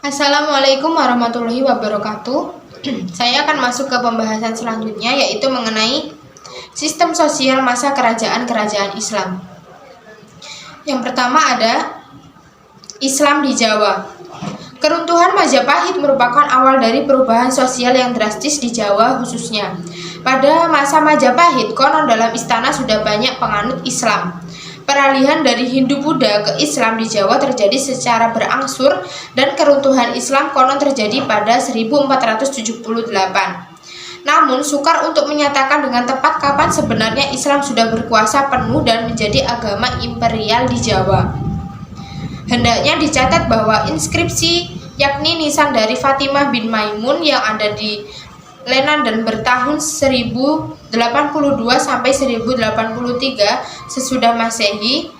Assalamualaikum warahmatullahi wabarakatuh. Saya akan masuk ke pembahasan selanjutnya, yaitu mengenai sistem sosial masa kerajaan-kerajaan Islam. Yang pertama ada Islam di Jawa. Keruntuhan Majapahit merupakan awal dari perubahan sosial yang drastis di Jawa khususnya. Pada masa Majapahit, konon dalam istana sudah banyak penganut Islam. Peralihan dari Hindu-Buddha ke Islam di Jawa terjadi secara berangsur dan keruntuhan Islam konon terjadi pada 1478. Namun, sukar untuk menyatakan dengan tepat kapan sebenarnya Islam sudah berkuasa penuh dan menjadi agama imperial di Jawa. Hendaknya dicatat bahwa inskripsi yakni nisan dari Fatimah bin Maimun yang ada di Lenanden bertahun 1082 sampai 1083 sesudah Masehi.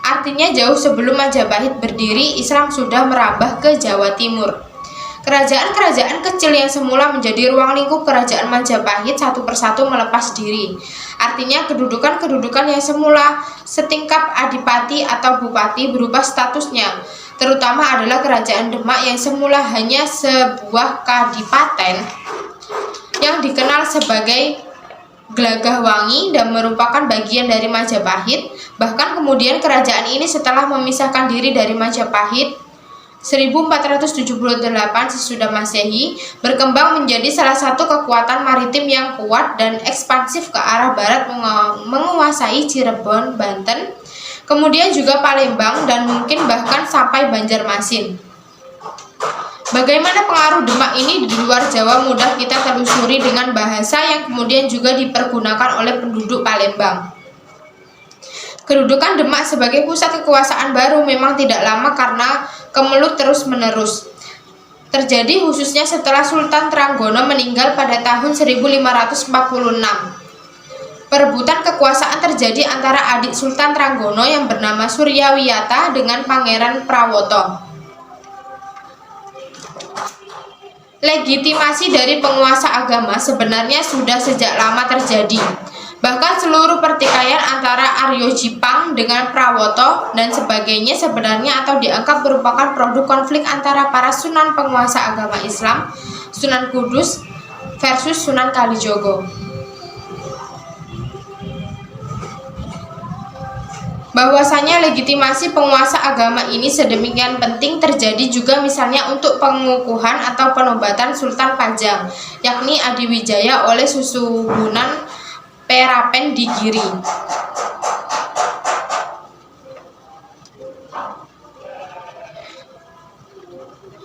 Artinya jauh sebelum Majapahit berdiri, Islam sudah merambah ke Jawa Timur. Kerajaan-kerajaan kecil yang semula menjadi ruang lingkup kerajaan Majapahit satu persatu melepas diri. Artinya kedudukan-kedudukan yang semula setingkat adipati atau bupati berubah statusnya. Terutama adalah kerajaan Demak yang semula hanya sebuah kadipaten yang dikenal sebagai Glagahwangi dan merupakan bagian dari Majapahit. Bahkan kemudian kerajaan ini setelah memisahkan diri dari Majapahit 1478 sesudah Masehi berkembang menjadi salah satu kekuatan maritim yang kuat dan ekspansif ke arah barat, menguasai Cirebon, Banten, kemudian juga Palembang dan mungkin bahkan sampai Banjarmasin. Bagaimana pengaruh Demak ini di luar Jawa mudah kita telusuri dengan bahasa yang kemudian juga dipergunakan oleh penduduk Palembang. Kedudukan Demak sebagai pusat kekuasaan baru memang tidak lama karena kemelut terus-menerus. Terjadi khususnya setelah Sultan Tranggono meninggal pada tahun 1546. Perebutan kekuasaan terjadi antara adik Sultan Tranggono yang bernama Suryawiyata dengan Pangeran Prawoto. Legitimasi dari penguasa agama sebenarnya sudah sejak lama terjadi. Bahkan seluruh pertikaian antara Aryo Jipang dengan Prawoto dan sebagainya sebenarnya atau dianggap merupakan produk konflik antara para sunan penguasa agama Islam, Sunan Kudus versus Sunan Kalijogo. Bahwasanya legitimasi penguasa agama ini sedemikian penting terjadi juga misalnya untuk pengukuhan atau penobatan Sultan Pajang, yakni Adiwijaya oleh Susuhunan Perapen di Giri.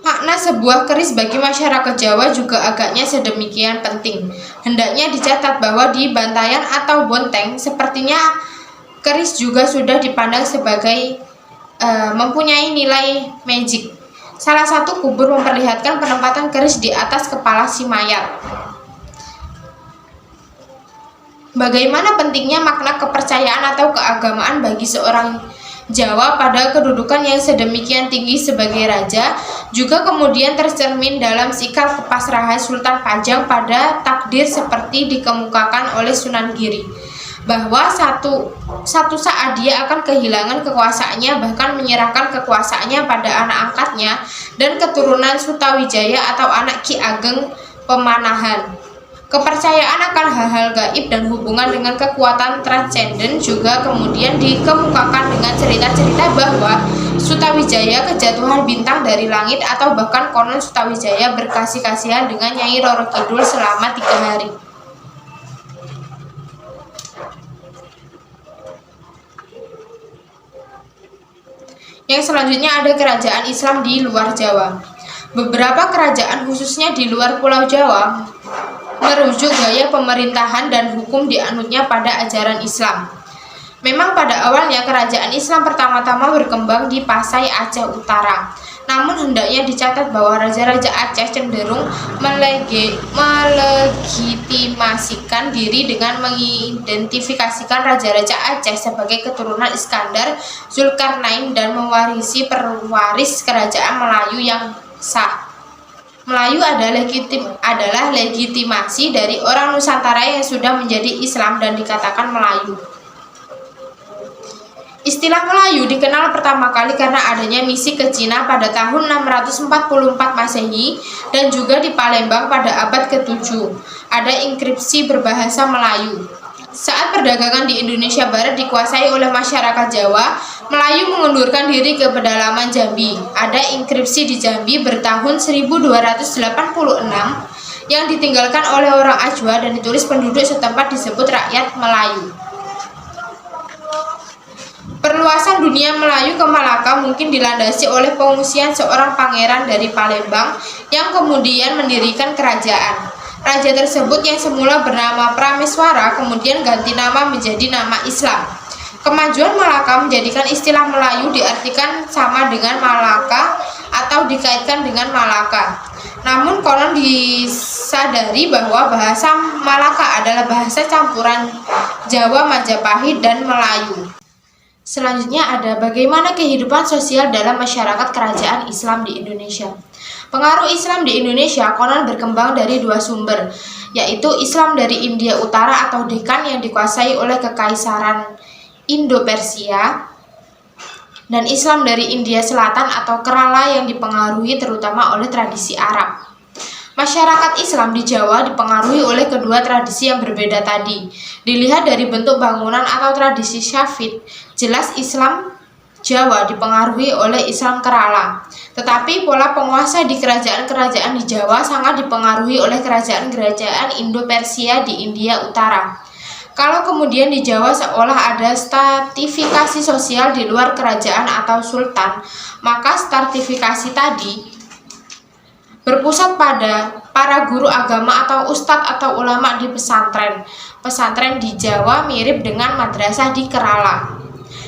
Makna sebuah keris bagi masyarakat Jawa juga agaknya sedemikian penting. Hendaknya dicatat bahwa di Bantayan atau Bonteng sepertinya keris juga sudah dipandang sebagai mempunyai nilai magic. Salah satu kubur memperlihatkan penempatan keris di atas kepala si mayat. Bagaimana pentingnya makna kepercayaan atau keagamaan bagi seorang Jawa pada kedudukan yang sedemikian tinggi sebagai raja, juga kemudian tercermin dalam sikap kepasrahan Sultan Pajang pada takdir seperti dikemukakan oleh Sunan Giri, bahwa satu saat dia akan kehilangan kekuasaannya, bahkan menyerahkan kekuasaannya pada anak angkatnya dan keturunan Sutawijaya atau anak Ki Ageng Pemanahan. Kepercayaan akan hal-hal gaib dan hubungan dengan kekuatan transenden juga kemudian dikemukakan dengan cerita-cerita bahwa Sutawijaya kejatuhan bintang dari langit atau bahkan konon Sutawijaya berkasih-kasihan dengan Nyai Roro Kidul selama 3 hari. Yang selanjutnya ada kerajaan Islam di luar Jawa. Beberapa kerajaan khususnya di luar Pulau Jawa merujuk gaya pemerintahan dan hukum dianutnya pada ajaran Islam. Memang pada awalnya kerajaan Islam pertama-tama berkembang di Pasai, Aceh Utara. Namun hendaknya dicatat bahwa raja-raja Aceh cenderung melegitimasikan diri dengan mengidentifikasikan raja-raja Aceh sebagai keturunan Iskandar, Zulkarnain dan mewarisi pewaris kerajaan Melayu yang sah. Melayu adalah legitimasi dari orang Nusantara yang sudah menjadi Islam dan dikatakan Melayu. Istilah Melayu dikenal pertama kali karena adanya misi ke Cina pada tahun 644 Masehi dan juga di Palembang pada abad ke-7. Ada inskripsi berbahasa Melayu. Saat perdagangan di Indonesia Barat dikuasai oleh masyarakat Jawa, Melayu mengundurkan diri ke pedalaman Jambi. Ada inskripsi di Jambi bertahun 1286 yang ditinggalkan oleh orang Ajwa dan ditulis penduduk setempat disebut rakyat Melayu. Perluasan dunia Melayu ke Malaka mungkin dilandasi oleh pengungsian seorang pangeran dari Palembang yang kemudian mendirikan kerajaan. Raja tersebut yang semula bernama Prameswara kemudian ganti nama menjadi nama Islam. Kemajuan Malaka menjadikan istilah Melayu diartikan sama dengan Malaka atau dikaitkan dengan Malaka. Namun konon disadari bahwa bahasa Malaka adalah bahasa campuran Jawa Majapahit dan Melayu. Selanjutnya ada bagaimana kehidupan sosial dalam masyarakat kerajaan Islam di Indonesia. Pengaruh Islam di Indonesia konon berkembang dari dua sumber, yaitu Islam dari India Utara atau Dekkan yang dikuasai oleh Kekaisaran Indo-Persia dan Islam dari India Selatan atau Kerala yang dipengaruhi terutama oleh tradisi Arab. Masyarakat Islam di Jawa dipengaruhi oleh kedua tradisi yang berbeda tadi. Dilihat dari bentuk bangunan atau tradisi Syafid, jelas Islam Jawa dipengaruhi oleh Islam Kerala. Tetapi pola penguasa di kerajaan-kerajaan di Jawa sangat dipengaruhi oleh kerajaan-kerajaan Indo-Persia di India Utara. Kalau kemudian di Jawa seolah ada stratifikasi sosial di luar kerajaan atau sultan, maka stratifikasi tadi berpusat pada para guru agama atau ustadz atau ulama di pesantren. Pesantren di Jawa mirip dengan madrasah di Kerala.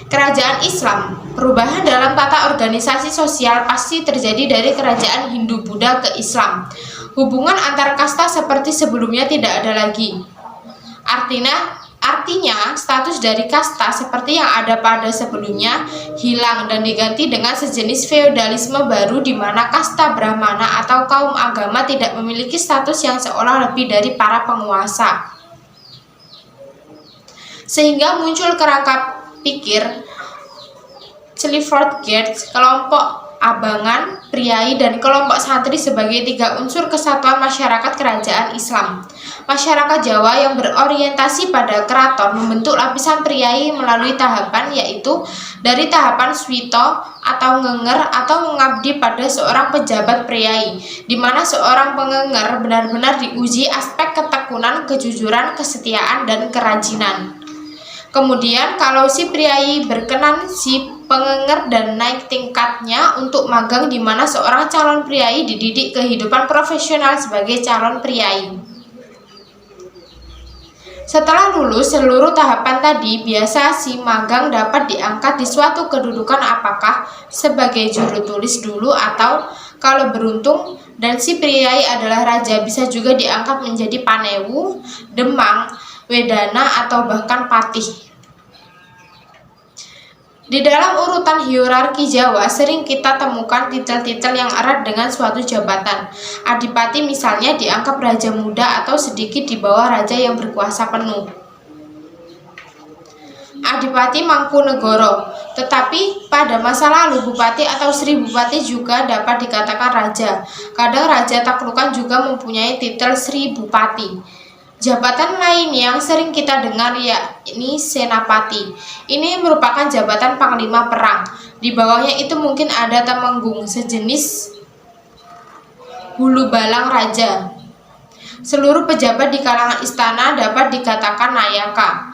Kerajaan Islam, perubahan dalam tata organisasi sosial pasti terjadi dari kerajaan Hindu-Buddha ke Islam. Hubungan antar kasta seperti sebelumnya tidak ada lagi. Artinya, status dari kasta seperti yang ada pada sebelumnya hilang dan diganti dengan sejenis feodalisme baru di mana kasta Brahmana atau kaum agama tidak memiliki status yang seolah lebih dari para penguasa. Sehingga muncul kerangka pikir Clifford Geertz, kelompok abangan, priai, dan kelompok santri sebagai tiga unsur kesatuan masyarakat kerajaan Islam. Masyarakat Jawa yang berorientasi pada keraton membentuk lapisan priai melalui tahapan, yaitu dari tahapan swito atau ngenger atau mengabdi pada seorang pejabat priai, di mana seorang pengenger benar-benar diuji aspek ketekunan, kejujuran, kesetiaan, dan kerajinan. Kemudian kalau si priai berkenan, si pengenger dan naik tingkatnya untuk magang, di mana seorang calon priai dididik kehidupan profesional sebagai calon priai. Setelah lulus seluruh tahapan tadi, biasa si magang dapat diangkat di suatu kedudukan, apakah sebagai juru tulis dulu atau kalau beruntung dan si priai adalah raja bisa juga diangkat menjadi panewu, demang, wedana atau bahkan patih. Di dalam urutan hierarki Jawa sering kita temukan titel-titel yang erat dengan suatu jabatan. Adipati misalnya dianggap raja muda atau sedikit di bawah raja yang berkuasa penuh. Adipati Mangkunegoro. Tetapi pada masa lalu Bupati atau Sri Bupati juga dapat dikatakan raja. Kadang raja taklukan juga mempunyai titel Sri Bupati. Jabatan lain yang sering kita dengar yakni Senapati. Ini merupakan jabatan panglima perang. Di bawahnya itu mungkin ada Temenggung, sejenis hulu balang raja. Seluruh pejabat di kalangan istana dapat dikatakan nayaka.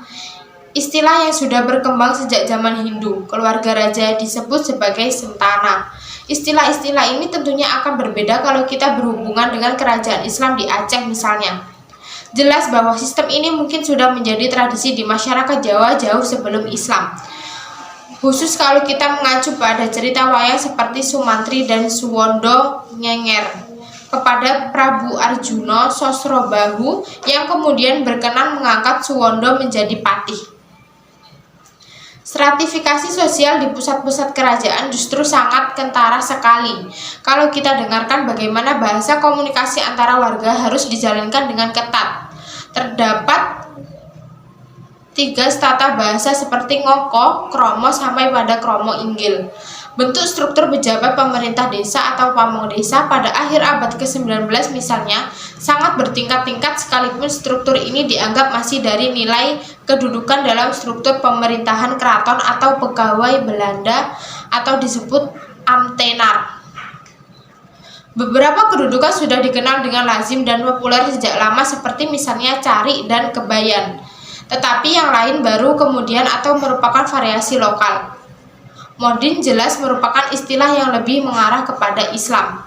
Istilah yang sudah berkembang sejak zaman Hindu. Keluarga raja disebut sebagai sentana. Istilah-istilah ini tentunya akan berbeda kalau kita berhubungan dengan kerajaan Islam di Aceh misalnya. Jelas bahwa sistem ini mungkin sudah menjadi tradisi di masyarakat Jawa jauh sebelum Islam. Khusus kalau kita mengacu pada cerita wayang seperti Sumantri dan Suwondo Ngenger kepada Prabu Arjuna Sosrobahu yang kemudian berkenan mengangkat Suwondo menjadi patih. Stratifikasi sosial di pusat-pusat kerajaan justru sangat kentara sekali. Kalau kita dengarkan bagaimana bahasa komunikasi antara warga harus dijalankan dengan ketat. Terdapat tiga tata bahasa seperti ngoko, kromo sampai pada kromo inggil. Bentuk struktur pejabat pemerintah desa atau pamong desa pada akhir abad ke-19 misalnya sangat bertingkat-tingkat, sekalipun struktur ini dianggap masih dari nilai kedudukan dalam struktur pemerintahan keraton atau pegawai Belanda atau disebut ambtenaar. Beberapa kedudukan sudah dikenal dengan lazim dan populer sejak lama seperti misalnya cari dan kebayan. Tetapi yang lain baru kemudian atau merupakan variasi lokal. Modin jelas merupakan istilah yang lebih mengarah kepada Islam.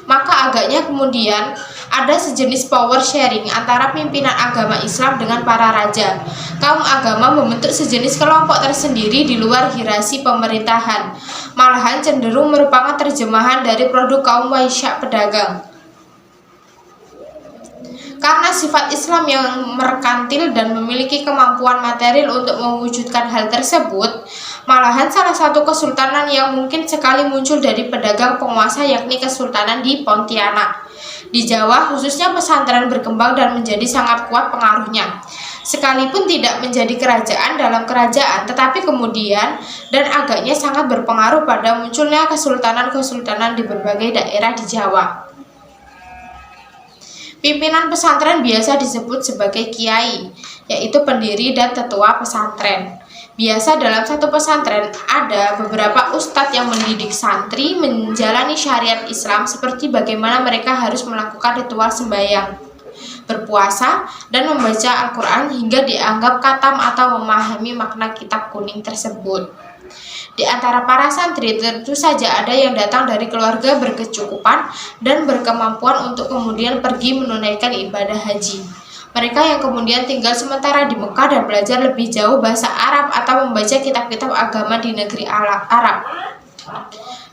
Maka agaknya kemudian ada sejenis power sharing antara pimpinan agama Islam dengan para raja. Kaum agama membentuk sejenis kelompok tersendiri di luar hierarki pemerintahan. Malahan cenderung merupakan terjemahan dari produk kaum waisya pedagang. Karena sifat Islam yang merkantil dan memiliki kemampuan material untuk mewujudkan hal tersebut, malahan salah satu kesultanan yang mungkin sekali muncul dari pedagang penguasa yakni Kesultanan di Pontianak. Di Jawa khususnya pesantren berkembang dan menjadi sangat kuat pengaruhnya. Sekalipun tidak menjadi kerajaan dalam kerajaan, tetapi kemudian dan agaknya sangat berpengaruh pada munculnya kesultanan-kesultanan di berbagai daerah di Jawa. Pimpinan pesantren biasa disebut sebagai kiai, yaitu pendiri dan tetua pesantren. Biasa dalam satu pesantren ada beberapa ustadz yang mendidik santri menjalani syariat Islam seperti bagaimana mereka harus melakukan ritual sembahyang, berpuasa, dan membaca Al-Quran hingga dianggap khatam atau memahami makna kitab kuning tersebut. Di antara para santri tentu saja ada yang datang dari keluarga berkecukupan dan berkemampuan untuk kemudian pergi menunaikan ibadah haji. Mereka yang kemudian tinggal sementara di Mekah dan belajar lebih jauh bahasa Arab atau membaca kitab-kitab agama di negeri Arab.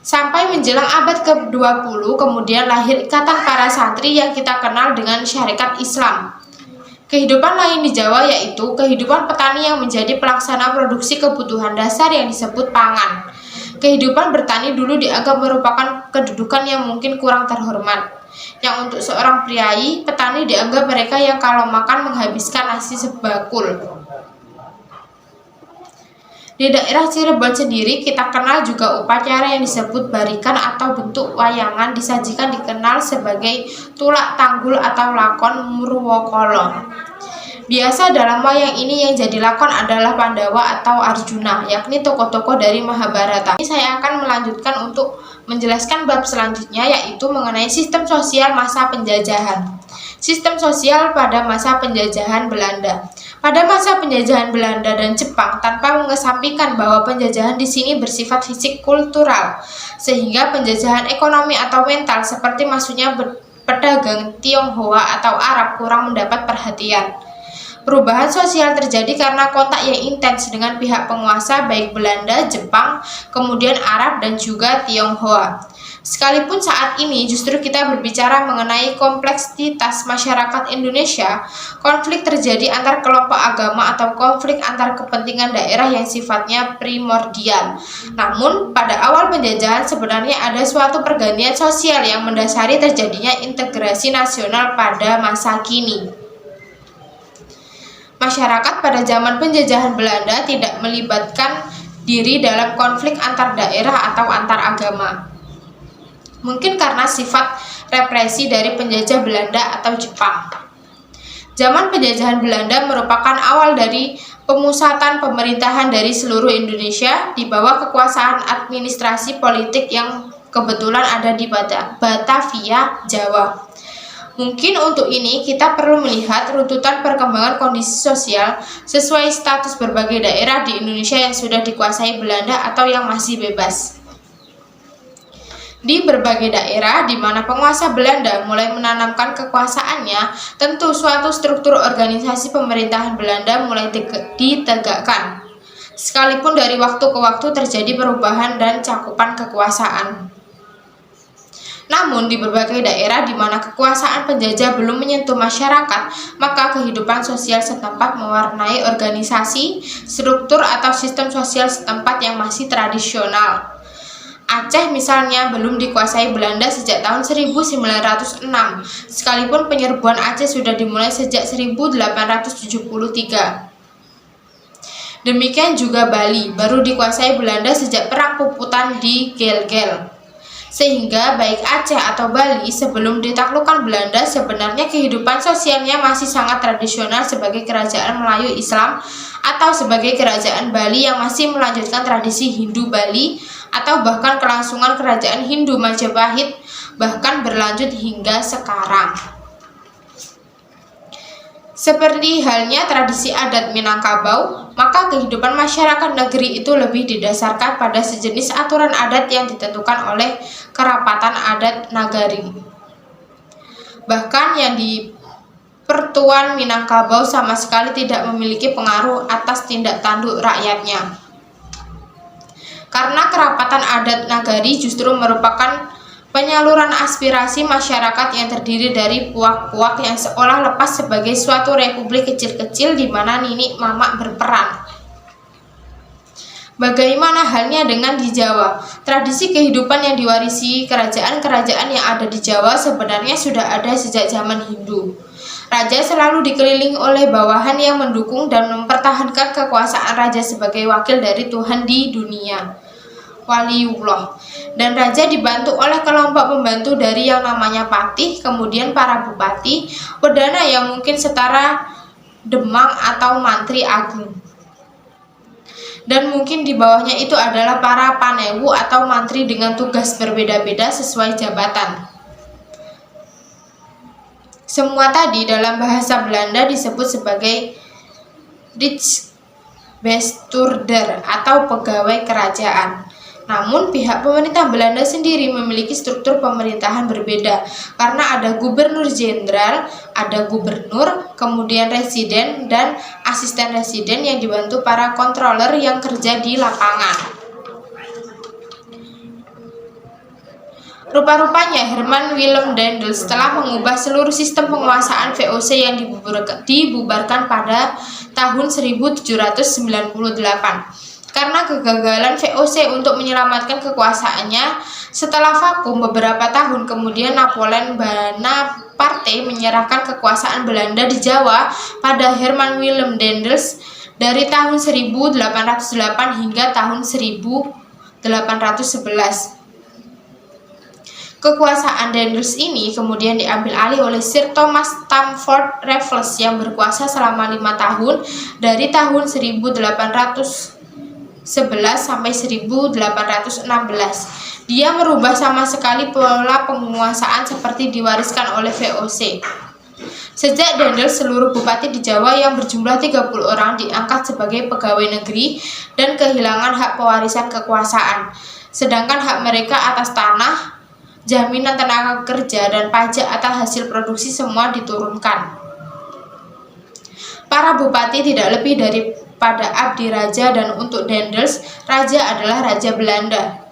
Sampai menjelang abad ke-20 kemudian lahir ikatan para santri yang kita kenal dengan syarikat Islam. Kehidupan lain di Jawa yaitu kehidupan petani yang menjadi pelaksana produksi kebutuhan dasar yang disebut pangan. Kehidupan bertani dulu dianggap merupakan kedudukan yang mungkin kurang terhormat. Yang untuk seorang priai, petani dianggap mereka yang kalau makan menghabiskan nasi sebakul. Di daerah Cirebon sendiri kita kenal juga upacara yang disebut barikan atau bentuk wayangan disajikan dikenal sebagai tulak tanggul atau lakon Murwokolo. Biasa dalam wayang ini yang jadi lakon adalah Pandawa atau Arjuna, yakni tokoh-tokoh dari Mahabharata. Ini saya akan melanjutkan untuk menjelaskan bab selanjutnya yaitu mengenai sistem sosial masa penjajahan. Sistem sosial pada masa penjajahan Belanda. Pada masa penjajahan Belanda dan Jepang, tanpa mengesampingkan bahwa penjajahan di sini bersifat fisik kultural, sehingga penjajahan ekonomi atau mental seperti maksudnya pedagang Tionghoa atau Arab kurang mendapat perhatian. Perubahan sosial terjadi karena kontak yang intens dengan pihak penguasa baik Belanda, Jepang, kemudian Arab dan juga Tionghoa. Sekalipun saat ini justru kita berbicara mengenai kompleksitas masyarakat Indonesia, konflik terjadi antar kelompok agama atau konflik antar kepentingan daerah yang sifatnya primordial. Namun, pada awal penjajahan sebenarnya ada suatu pergantian sosial yang mendasari terjadinya integrasi nasional pada masa kini. Masyarakat pada zaman penjajahan Belanda tidak melibatkan diri dalam konflik antar daerah atau antar agama. Mungkin karena sifat represi dari penjajah Belanda atau Jepang. Zaman penjajahan Belanda merupakan awal dari pemusatan pemerintahan dari seluruh Indonesia di bawah kekuasaan administrasi politik yang kebetulan ada di Batavia, Jawa. Mungkin untuk ini kita perlu melihat runtutan perkembangan kondisi sosial sesuai status berbagai daerah di Indonesia yang sudah dikuasai Belanda atau yang masih bebas. Di berbagai daerah di mana penguasa Belanda mulai menanamkan kekuasaannya, tentu suatu struktur organisasi pemerintahan Belanda mulai ditegakkan. Sekalipun dari waktu ke waktu terjadi perubahan dan cakupan kekuasaan. Namun di berbagai daerah di mana kekuasaan penjajah belum menyentuh masyarakat, maka kehidupan sosial setempat mewarnai organisasi, struktur atau sistem sosial setempat yang masih tradisional. Aceh misalnya belum dikuasai Belanda sejak tahun 1906, sekalipun penyerbuan Aceh sudah dimulai sejak 1873. Demikian juga Bali, baru dikuasai Belanda sejak Perang Puputan di Gel-Gel. Sehingga baik Aceh atau Bali sebelum ditaklukkan Belanda sebenarnya kehidupan sosialnya masih sangat tradisional sebagai kerajaan Melayu Islam atau sebagai kerajaan Bali yang masih melanjutkan tradisi Hindu Bali atau bahkan kelangsungan kerajaan Hindu Majapahit bahkan berlanjut hingga sekarang. Seperti halnya tradisi adat Minangkabau, maka kehidupan masyarakat negeri itu lebih didasarkan pada sejenis aturan adat yang ditentukan oleh kerapatan adat nagari. Bahkan yang di Pertuan Minangkabau sama sekali tidak memiliki pengaruh atas tindak tanduk rakyatnya. Karena kerapatan adat nagari justru merupakan penyaluran aspirasi masyarakat yang terdiri dari puak-puak yang seolah lepas sebagai suatu republik kecil-kecil di mana ninik mamak berperan. Bagaimana halnya dengan di Jawa? Tradisi kehidupan yang diwarisi kerajaan-kerajaan yang ada di Jawa sebenarnya sudah ada sejak zaman Hindu. Raja selalu dikelilingi oleh bawahan yang mendukung dan mempertahankan kekuasaan raja sebagai wakil dari Tuhan di dunia. Waliullah. Dan raja dibantu oleh kelompok pembantu dari yang namanya patih, kemudian para bupati, perdana yang mungkin setara demang atau mantri agung. Dan mungkin di bawahnya itu adalah para panewu atau mantri dengan tugas berbeda-beda sesuai jabatan. Semua tadi dalam bahasa Belanda disebut sebagai Rijksbestuurder atau pegawai kerajaan. Namun pihak pemerintah Belanda sendiri memiliki struktur pemerintahan berbeda karena ada gubernur jenderal, ada gubernur, kemudian residen dan asisten residen yang dibantu para controller yang kerja di lapangan. Rupa-rupanya Herman Willem Daendels telah mengubah seluruh sistem penguasaan VOC yang dibubarkan pada tahun 1798. Karena kegagalan VOC untuk menyelamatkan kekuasaannya, setelah vakum beberapa tahun kemudian Napoleon Bonaparte menyerahkan kekuasaan Belanda di Jawa pada Herman Willem Daendels dari tahun 1808 hingga tahun 1811. Kekuasaan Daendels ini kemudian diambil alih oleh Sir Thomas Stamford Raffles yang berkuasa selama 5 tahun dari tahun 1811 sampai 1816. Dia merubah sama sekali pola penguasaan seperti diwariskan oleh VOC. Sejak Daendels, seluruh bupati di Jawa yang berjumlah 30 orang diangkat sebagai pegawai negeri dan kehilangan hak pewarisan kekuasaan. Sedangkan hak mereka atas tanah, jaminan tenaga kerja, dan pajak atas hasil produksi semua diturunkan. Para bupati tidak lebih daripada abdi raja dan untuk Daendels, raja adalah raja Belanda.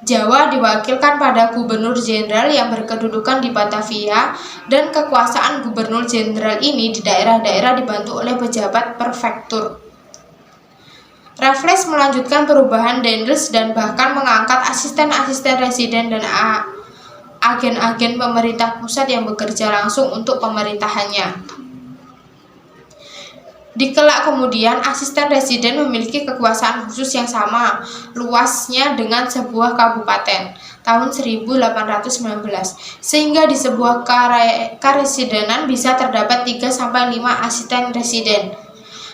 Jawa diwakilkan pada gubernur jenderal yang berkedudukan di Batavia dan kekuasaan gubernur jenderal ini di daerah-daerah dibantu oleh pejabat prefektur. Raffles melanjutkan perubahan Daendels dan bahkan mengangkat asisten-asisten residen dan agen-agen pemerintah pusat yang bekerja langsung untuk pemerintahannya. Dikelak kemudian, asisten residen memiliki kekuasaan khusus yang sama luasnya dengan sebuah kabupaten tahun 1819, sehingga di sebuah karesidenan bisa terdapat 3-5 asisten residen.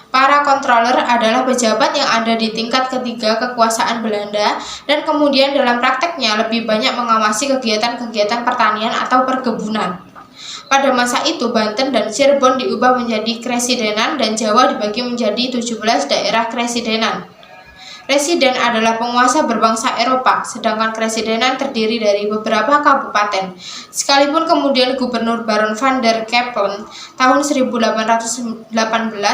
Para controller adalah pejabat yang ada di tingkat ketiga kekuasaan Belanda dan kemudian dalam prakteknya lebih banyak mengawasi kegiatan-kegiatan pertanian atau perkebunan. Pada masa itu, Banten dan Cirebon diubah menjadi kresidenan dan Jawa dibagi menjadi 17 daerah kresidenan. Residen adalah penguasa berbangsa Eropa, sedangkan kresidenan terdiri dari beberapa kabupaten. Sekalipun kemudian Gubernur Baron van der Capellen tahun 1818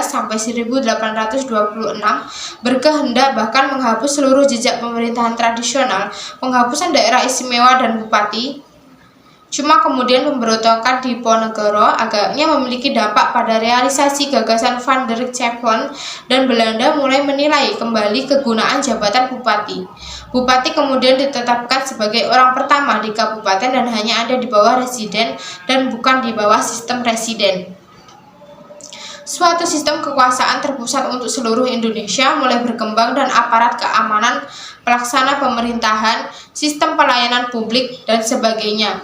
sampai 1826 berkehendak bahkan menghapus seluruh jejak pemerintahan tradisional, penghapusan daerah istimewa dan bupati. Cuma kemudian pemberontakan di Ponegoro agaknya memiliki dampak pada realisasi gagasan Van der Capellen dan Belanda mulai menilai kembali kegunaan jabatan bupati. Bupati kemudian ditetapkan sebagai orang pertama di kabupaten dan hanya ada di bawah residen dan bukan di bawah sistem residen. Suatu sistem kekuasaan terpusat untuk seluruh Indonesia mulai berkembang dan aparat keamanan, pelaksana pemerintahan, sistem pelayanan publik, dan sebagainya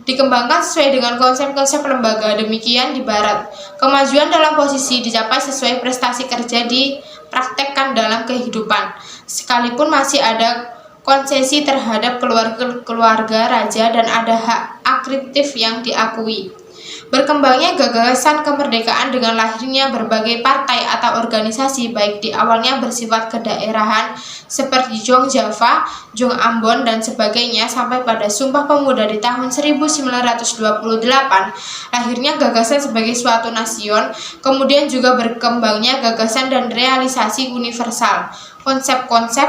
dikembangkan sesuai dengan konsep-konsep lembaga. Demikian di Barat, kemajuan dalam posisi dicapai sesuai prestasi kerja dipraktekkan dalam kehidupan, sekalipun masih ada konsesi terhadap keluarga raja dan ada hak akriptif yang diakui. Berkembangnya gagasan kemerdekaan dengan lahirnya berbagai partai atau organisasi, baik di awalnya bersifat kedaerahan seperti Jong Java, Jong Ambon, dan sebagainya, sampai pada Sumpah Pemuda di tahun 1928, lahirnya gagasan sebagai suatu nasion, kemudian juga berkembangnya gagasan dan realisasi universal, konsep-konsep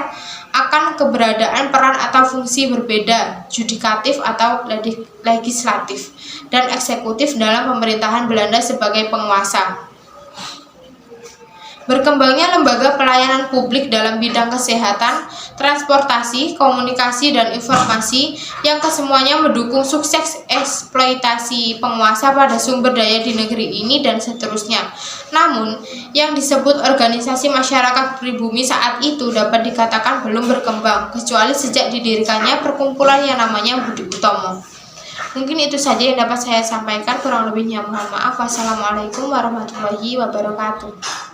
akan keberadaan peran atau fungsi berbeda, yudikatif atau legislatif, dan eksekutif dalam pemerintahan Belanda sebagai penguasa. Berkembangnya lembaga pelayanan publik dalam bidang kesehatan, transportasi, komunikasi, dan informasi yang kesemuanya mendukung sukses eksploitasi penguasa pada sumber daya di negeri ini dan seterusnya. Namun, yang disebut organisasi masyarakat pribumi saat itu dapat dikatakan belum berkembang, kecuali sejak didirikannya perkumpulan yang namanya Budi Utomo. Mungkin itu saja yang dapat saya sampaikan, kurang lebihnya mohon maaf. Wassalamualaikum warahmatullahi wabarakatuh.